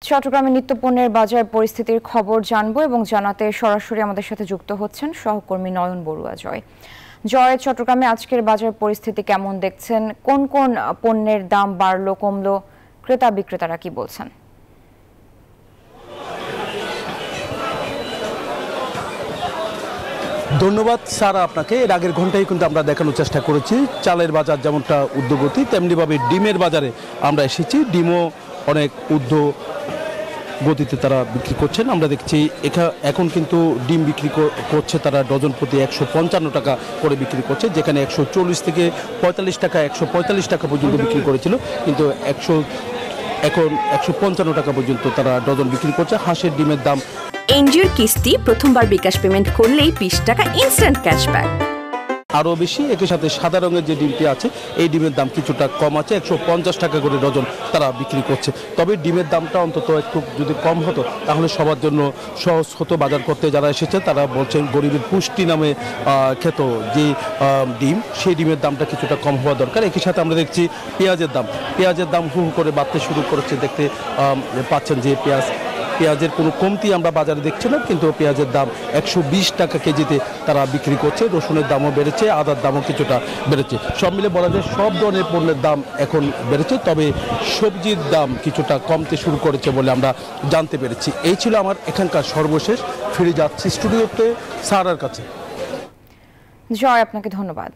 চট্টগ্রামে নিত্যপণ্যের বাজার পরিস্থিতির খবর জানবো এবং জানাতে সরাসরি আমাদের সাথে যুক্ত হচ্ছেন সহকর্মী নয়ন বড়ুয়া। জয়, চট্টগ্রামে আজকের বাজার পরিস্থিতি কেমন দেখছেন? কোন কোন পণ্যের দাম বাড়লো কমলো, ক্রেতা বিক্রেতারা কি বলছেন? ধন্যবাদ সারা আপনাকে। এর আগের ঘন্টায় কিন্তু আমরা দেখানোর চেষ্টা করেছি চালের বাজার যেমনটা ঊর্ধ্বগতি, তেমনিভাবে ডিমের বাজারে আমরা এসেছি। ডিমও অনেক গতিতে তারা বিক্রি করছেন। আমরা দেখছি এখন কিন্তু ডিম বিক্রি করছে তারা ডজন প্রতি 155 টাকা করে বিক্রি করছে, যেখানে 140 থেকে 45 টাকা 145 টাকা পর্যন্ত বিক্রি করেছিল, কিন্তু এখন 155 টাকা পর্যন্ত তারা ডজন বিক্রি করছে। হাঁসের ডিমের দাম এনজিওর কিস্তি প্রথমবার বিকাশ পেমেন্ট করলেই 20 টাকা ইনস্ট্যান্ট ক্যাশব্যাক। আরও বেশি। একই সাথে সাদা রঙের যে ডিমটি আছে এই ডিমের দাম কিছুটা কম আছে, 150 টাকা করে ডজন তারা বিক্রি করছে। তবে ডিমের দামটা অন্তত একটু যদি কম হতো তাহলে সবার জন্য সহজ হতো। বাজার করতে যারা এসেছে তারা বলছেন গরিবের পুষ্টি নামে খ্যাত যে ডিম, সেই ডিমের দামটা কিছুটা কম হওয়া দরকার। একই সাথে আমরা দেখছি পেঁয়াজের দাম হু হু করে বাড়তে শুরু করেছে। দেখতে পাচ্ছেন যে পেঁয়াজের কোনো কমতি আমরা বাজারে দেখছি না, কিন্তু পেঁয়াজের দাম 120 টাকা কেজিতে তারা বিক্রি করছে। রসুনের দামও বেড়েছে, আদার দামও কিছুটা বেড়েছে। সব মিলে বলা যায় সব ধরনের পণ্যের দাম এখন বেড়েছে, তবে সবজির দাম কিছুটা কমতে শুরু করেছে বলে আমরা জানতে পেরেছি। এই ছিল আমার এখানকার সর্বশেষ। ফিরে যাচ্ছি স্টুডিওতে সারার কাছে। জয়, আপনাকে ধন্যবাদ।